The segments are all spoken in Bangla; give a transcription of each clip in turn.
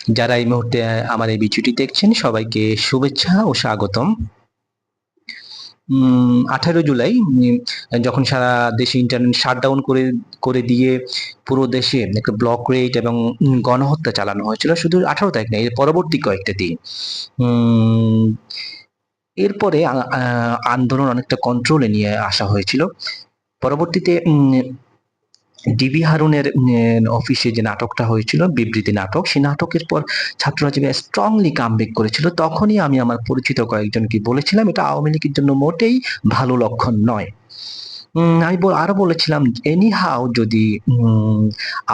যারা এই মুহূর্তে আমার এই ভিডিওটি দেখছেন সবাইকে শুভেচ্ছা ও স্বাগতম। 18 জুলাই যখন সারা দেশে ইন্টারনেট শাটডাউন করে দিয়ে পুরো দেশে একটা ব্লক রেড এবং গণহত্যা চালানো হয়েছিল, শুধু 18 তারিখ না, এর পরবর্তী কয়েকটা দিন। এরপরে আন্দোলন অনেকটা কন্ট্রোলে নিয়ে আসা হয়েছিল। পরবর্তীতে ডিবি হারুনের অফিসে যে নাটকটা হয়েছিল, বিবৃতি নাটক, সেই নাটকের পর ছাত্ররা যে স্ট্রংলি কামব্যাক করেছিল, তখনই আমি আমার পরিচিত কয়েকজনকে বলেছিলাম এটা আওয়ামী লীগের জন্য মোটেই ভালো লক্ষণ নয়। আমি আরো বলেছিলাম এনি হাউ যদি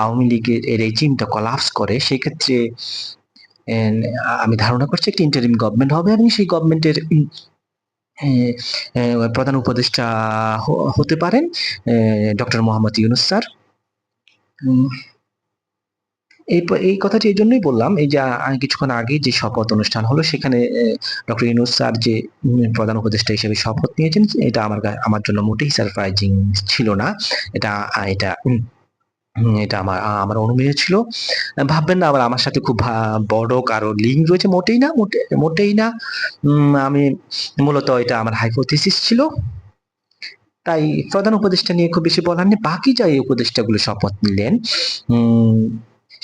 আওয়ামী লীগের রেজিমটা কলাপস করে, সেক্ষেত্রে আমি ধারণা করছি একটা ইন্টারিম গভর্নমেন্ট হবে এবং সেই গভর্নমেন্টের প্রধান উপদেষ্টা হতে পারেন ডক্টর মোহাম্মদ ইউনূস স্যার। এই কথাটি এই জন্যই বললাম, এই যে কিছুক্ষণ আগে যে শপথ অনুষ্ঠান হলো, সেখানে ডক্টর ইউনূস স্যার যে প্রধান উপদেষ্টা হিসেবে শপথ নিয়েছেন, এটা আমার জন্য মোটেই সারপ্রাইজিং ছিল না। এটা এটা এটা আমার অনুমেয় ছিল। ভাববেন না আবার আমার সাথে খুব বড় কারো লিঙ্ক রয়েছে, মোটেই না, মোটেই না। আমি মূলত এটা আমার হাইপোথিসিস ছিল। তাই প্রধান উপদেষ্টা নিয়ে খুব বেশি বলার নেই। বাকি যা এই উপদেষ্টাগুলো শপথ নিলেন,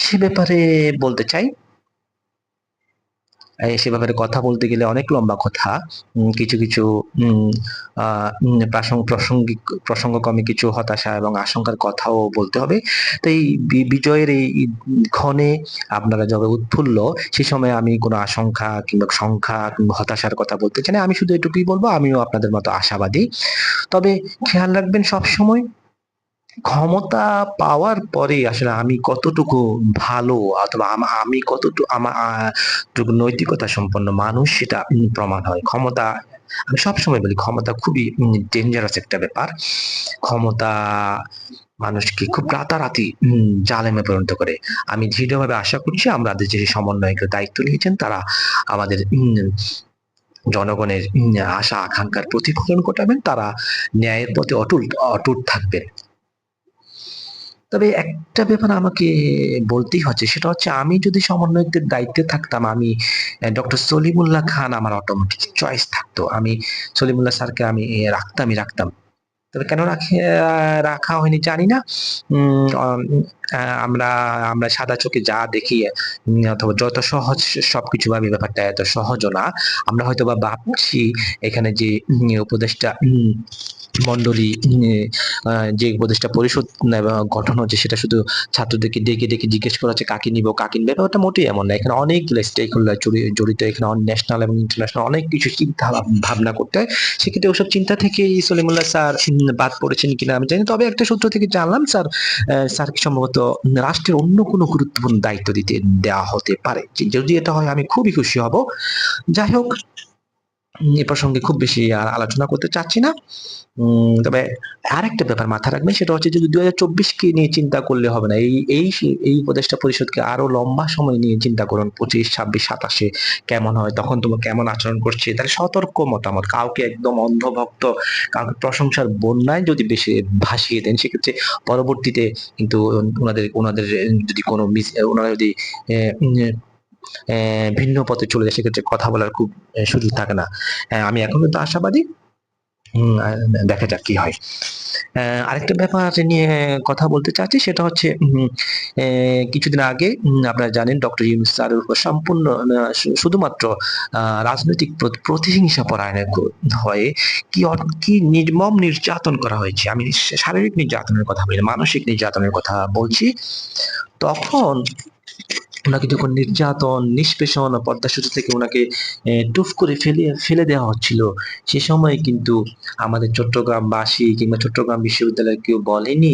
সে ব্যাপারে বলতে চাই। সে ব্যাপারে কথা বলতে গেলে অনেক লম্বা কথা। কিছু কিছু প্রসঙ্গক্রমে কিছু হতাশা এবং আশঙ্কার কথাও বলতে হবে। তো এই বিজয়ের এই ক্ষণে আপনারা যবে উৎফুল্ল, সে সময় আমি কোনো আশঙ্কা কিংবা সংখ্যা কিংবা হতাশার কথা বলতে চাই না। আমি শুধু এটুকুই বলবো, আমিও আপনাদের মতো আশাবাদী। তবে খেয়াল রাখবেন সবসময়, ক্ষমতা পাওয়ার পরে আসলে আমি কতটুকু ভালো অথবা আমি কতটুকু নৈতিকতা সম্পন্ন মানুষ, সেটা প্রমাণ হয়। ক্ষমতা, আমি সবসময় বলি, ক্ষমতা খুবই ডেঞ্জারাস একটা ব্যাপার। ক্ষমতা মানুষকে খুব রাতারাতি জালেমে পরিণত করে। আমি দৃঢ়ভাবে আশা করছি আমাদের যে সমন্বয়কের দায়িত্ব নিয়েছেন, তারা আমাদের জনগণের আশা আকাঙ্ক্ষার প্রতিফলন ঘটাবেন, তারা ন্যায়ের পথে অটুট থাকবেন। তবে একটা ব্যাপার আমাকে বলতেই হচ্ছে, সেটা হচ্ছে আমি যদি সমন্বয়কদের দায়িত্বে থাকতাম, আমি ডক্টর সলিমুল্লাহ খান আমার অটোমেটিক চয়েস থাকতো। আমি সলিমুল্লাহ স্যারকে আমি রাখতাম। তবে কেন রাখা হয়নি জানি না। আমরা আমরা সাদা চোখে যা দেখি, অথবা যত সহজ সবকিছু ভাবি, ব্যাপারটা এত সহজও না। আমরা হয়তো বা ভাবছি এখানে যে উপদেষ্টা মন্ডলী, যে উপদেষ্টা পরিষদ গঠন হচ্ছে, সেটা শুধু ছাত্রদেরকে ডেকে ডেকে জিজ্ঞেস করা হচ্ছে কাকে নিব কাকে নিব, ব্যাপারটা মোটেই এমন না। এখানে অনেকগুলো স্টেক হোল্ডার জড়িত, এখানে ন্যাশনাল এবং ইন্টারন্যাশনাল অনেক কিছু চিন্তা ভাবনা করতে হয়। সেক্ষেত্রে ওসব চিন্তা থেকে সলিমুল্লাহ স্যার বাদ পড়েছেন কিনা আমি জানি। তবে একটা সূত্র থেকে জানলাম স্যারকে সম্ভবত রাষ্ট্রের অন্য কোনো গুরুত্বপূর্ণ দায়িত্ব দেওয়া হতে পারে। যদি এটা হয় আমি খুবই খুশি হব। যাই হোক, এ প্রসঙ্গে খুব বেশি আলোচনা করতে চাচ্ছি না। তবে আরেকটা ব্যাপার মাথায় রাখবেন, সেটা হচ্ছে যে 2024 কে নিয়ে চিন্তা করলে হবে না। এই উপদেষ্টা পরিষদকে আরো লম্বা সময় নিয়ে চিন্তা করুন। 25, 26, 27 কেমন হয়, তখন তোমার কেমন আচরণ করছে, তাহলে সতর্ক মতামত, কাউকে একদম অন্ধভক্ত, কাউকে প্রশংসার বন্যায় যদি বেশি ভাসিয়ে দেন, সেক্ষেত্রে পরবর্তীতে কিন্তু ওনাদের যদি কোনো ওনারা যদি ভিন্ন পথে চলে যায়, সেক্ষেত্রে কথা বলার খুব সুযোগ থাকে না। আমি এখন কিন্তু আশাবাদী। দেখা যাক কি হয়। আরেকটা ব্যাপার নিয়ে কথা বলতে চাচ্ছি, সেটা হচ্ছে কিছুদিন আগে আপনারা জানেন ডক্টর ইউনূস স্যারের উপর সম্পূর্ণ শুধুমাত্র রাজনৈতিক প্রতিহিংসা পরায়ণের হয়ে কি নির্মম নির্যাতন করা হয়েছে। আমি শারীরিক নির্যাতনের কথা বলি না, মানসিক নির্যাতনের কথা বলছি। তখন ওনাকে যখন নির্যাতন, নিষ্পেষণ, পদ্মা সেতু থেকে ওনাকে টুফ করে ফেলে দেওয়া হচ্ছিল, সে সময় কিন্তু আমাদের চট্টগ্রামবাসী কিংবা চট্টগ্রাম বিশ্ববিদ্যালয়ের কেউ বলেনি,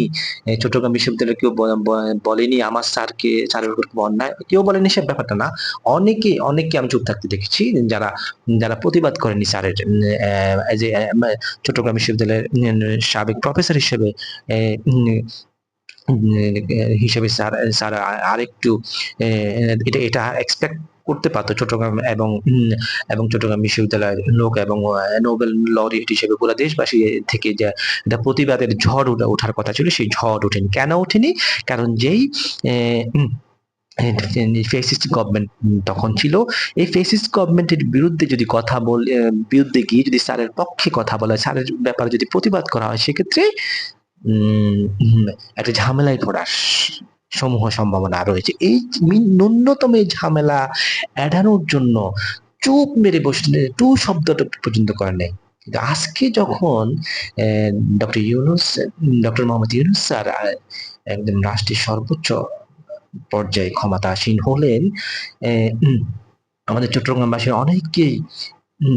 চট্টগ্রাম বিশ্ববিদ্যালয়ের কেউ বলেনি আমার স্যারের উপর খুব অন্যায়, কেউ বলেনি, সে ব্যাপারটা না। অনেকে আমি চুপ থাকতে দেখেছি, যারা যারা প্রতিবাদ করেনি স্যারের, যে চট্টগ্রাম বিশ্ববিদ্যালয়ের সাবেক প্রফেসর হিসেবে হিসেবে স্যার স্যার আরেকটু এটা এক্সপেক্ট করতে পারতো চট্টগ্রাম এবং চট্টগ্রাম বিশ্ববিদ্যালয়ের লোক এবং নোবেল লরিয়েট হিসেবে পুরো দেশবাসী থেকে যে একটা প্রতিবাদের ঝড় ওঠার কথা ছিল, সেই ঝড় ওঠেনি। কেন ওঠেনি? কারণ যেই ফেসিস্ট গভর্নমেন্ট তখন ছিল। এই ফেসিস্ট গভর্নমেন্টের বিরুদ্ধে যদি কথা বলে, বিরুদ্ধে গিয়ে যদি স্যারের পক্ষে কথা বলা হয়, স্যারের ব্যাপারে যদি প্রতিবাদ করা হয়, সেক্ষেত্রে একটা ঝামেলায় পড়ার সমূহ সম্ভাবনা রয়েছে। এই ন্যূনতম এই ঝামেলা এড়ানোর জন্য চুপ মেরে বসে টু শব্দটা পর্যন্ত করে নাই। কিন্তু আজকে যখন doctor Yunus, doctor Mohammad Yunus sir একদম রাষ্ট্রের সর্বোচ্চ পর্যায়ে ক্ষমতাসীন হলেন, আমাদের চট্টগ্রামবাসী অনেককেই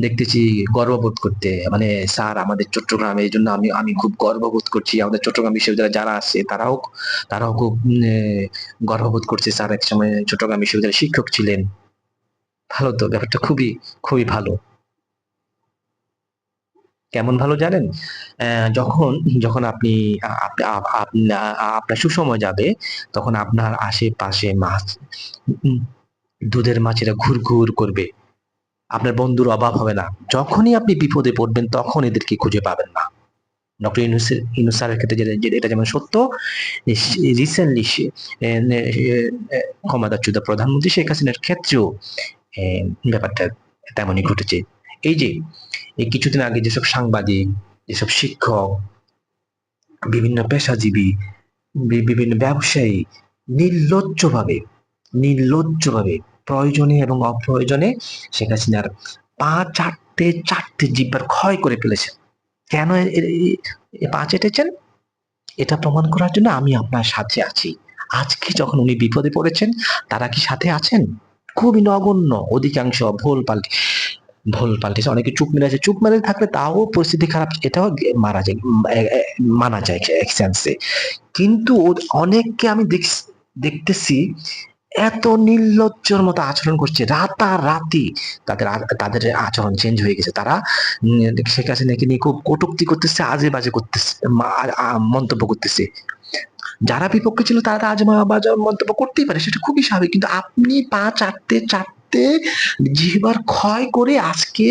দেখতেছি গর্ববোধ করতে, মানে স্যার আমাদের চট্টগ্রামে, এই জন্য আমি আমি খুব গর্ববোধ করছি। আমাদের চট্টগ্রাম বিশ্ববিদ্যালয়ে যারা আছে তারাও খুব গর্ববোধ করছে, স্যার এক সময় চট্টগ্রাম বিশ্ববিদ্যালয়ের শিক্ষক ছিলেন। ভালো তো, ব্যাপারটা খুবই খুবই ভালো। কেমন ভালো জানেন? যখন যখন আপনি আপনার সুসময় যাবে, তখন আপনার আশেপাশে মাছ, দুধের মাছেরা ঘুরঘুর করবে। আপনার বন্ধুর অভাব হবে না। যখনই আপনি বিপদে পড়বেন, তখন এদেরকে খুঁজে পাবেন না। ডক্টর ইউনূস স্যারের ক্ষেত্রে এটা যেমন সত্য, রিসেন্টলি ক্ষমতাচ্যুত প্রধানমন্ত্রী শেখ হাসিনার ক্ষেত্রেও ব্যাপারটা তেমনই ঘটেছে। এই যে এই কিছুদিন আগে যেসব সাংবাদিক, যেসব শিক্ষক, বিভিন্ন পেশাজীবী, বিভিন্ন ব্যবসায়ী নির্লজ্জভাবে নির্লজ্জভাবে প্রয়োজনে এবং অপ্রয়োজনে শেখ হাসিনার পা চাটতে চাটতে জিহ্বার ক্ষয় করে ফেলেছেন। কেন পা চেটেছেন? এটা প্রমাণ করার জন্য আমি আপনার সাথে আছি। আজকে যখন উনি বিপদে পড়েছেন, তারা কি সাথে আছেন? খুবই নগণ্য, অধিকাংশ ভুল পাল্টেছে, অনেকে চুপ মেরে আছে। চুপ মেরে থাকলে তাও পরিস্থিতি খারাপ, এটাও মারা যায়, মানা যায় এক সেন্সে। কিন্তু অনেককে আমি দেখতেছি এত নির্লজ্জর মতো আচরণ করছে, রাতারাতি তাদের আচরণ চেঞ্জ হয়ে গেছে। তারা শেখ হাসিনাকে নিয়ে খুব কটূক্তি করতেছে, আজে বাজে করতেছে, মন্তব্য করতেছে। যারা বিপক্ষে ছিল তারা আজে বাজে মন্তব্য করতেই পারে, সেটা খুবই স্বাভাবিক। কিন্তু আপনি পা চাটতে চাটতে জিহ্বার ক্ষয় করে আজকে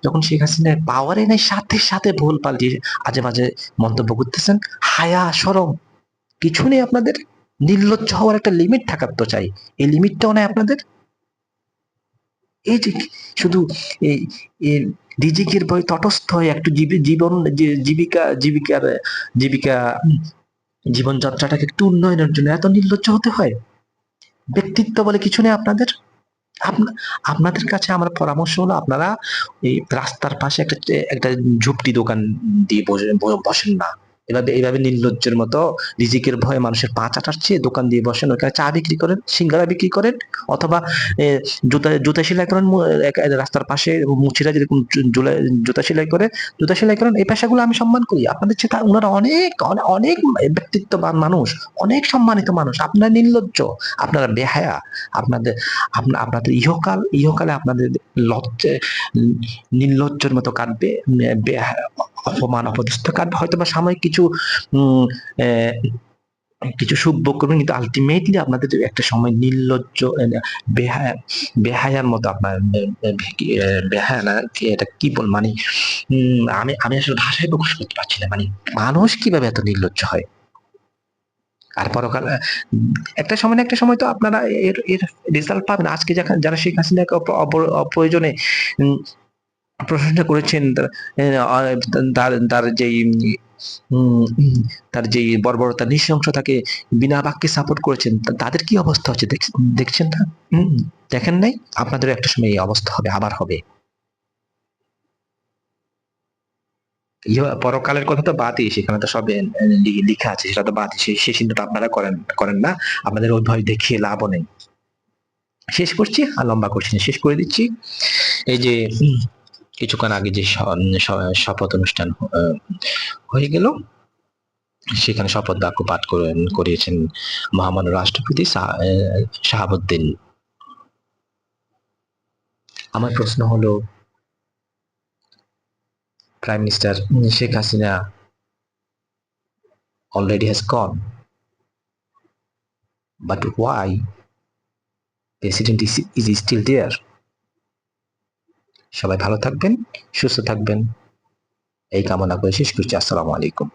যখন শেখ হাসিনার পাওয়ারে নাই, সাথে সাথে ভুল পাল্টিয়ে আজে বাজে মন্তব্য করতেছেন। হায়া শরম কিছু নেই আপনাদের? নির্লজ্জ হওয়ার একটা লিমিট থাকার তো চাই, এই লিমিটটাও নাই আপনাদের। এই যে শুধু এই রিজিকের ভয় তটস্থ হয়ে একটু জীবন, জীবিকা জীবনযাত্রাটাকে একটু উন্নয়নের জন্য এত নির্লজ্জ হতে হয়? ব্যক্তিত্ব বলে কিছু নেই আপনাদের? আপনাদের কাছে আমার পরামর্শ হলো, আপনারা এই রাস্তার পাশে একটা ঝুপড়ি দোকান দিয়ে বসেন না। এভাবে নির্লজ্জের মতো রিজিকের ভয়ে মানুষের পা চাটাচ্ছে, দোকান দিয়ে বসেন, ওখানে চা বিক্রি করেন, সিঙ্গারা বিক্রি করেন, অথবা জুতা সেলাই করেন। রাস্তার পাশে মুচিরা যেরকম জুতা সেলাই করে, জুতা সেলাই করেন। এই পেশাগুলো আমি সম্মান করি। আপনাদের চেয়ে ওনারা অনেক অনেক ব্যক্তিত্ববান মানুষ, অনেক সম্মানিত মানুষ। আপনারা নির্লজ্জ, আপনারা বেহায়া। আপনাদের আপনাদের ইহকালে আপনাদের লজ্জে নির্লজ্জের মতো কাটবে, অপমান অপদস্থ কাটবে, হয়তো বা সাময়িক কিছু সুখ ভোগ করবেন, কিন্তু আলটিমেটলি আপনাদের একটা সময় নির্লজ্জ, বেহায়ার মতো আপনার, বেহায়া না, এটা কি বল, মানে আমি আমি আসলে ভাষায় প্রকাশ করতে পারছি না, মানে মানুষ কিভাবে এত নির্লজ্জ হয়। আর পরকাল একটা সময় না একটা সময় তো আপনারা এর এর রেজাল্ট পাবেন। আজকে যারা শেখ হাসিনাকে অপ্রয়োজনে প্রশংসা করেছেন, তার তার যেই তার যে বর্বরতা, নৃশংসতাকে বিনা বাক্যে সাপোর্ট করেছেন, তাদের কি অবস্থা হচ্ছে দেখছেন না? দেখেন নাই? আপনাদের একটা সময় এই অবস্থা হবে, আবার হবে। পরকালের কথা তো বাদই, সেখানে তো সব লিখা আছে, সেটা তো বাদই, সেই চিন্তাটা আপনারা করেন না। আপনাদের ওই ভয় দেখিয়ে লাভও নেই। শেষ করছি, আর লম্বা করছি না, শেষ করে দিচ্ছি। এই যে কিছুক্ষণ আগে যে শপথ অনুষ্ঠান হয়ে গেল, সেখানে শপথ বাক্য পাঠ করিয়েছেন মহামান্য রাষ্ট্রপতি শাহাবুদ্দিন। আমার প্রশ্ন হলো, prime minister Sheikh Hasina already has gone, but why president is still there? সবাই ভালো থাকবেন, সুস্থ থাকবেন, এই কামনা করে শেষ করছি। আসসালামু আলাইকুম।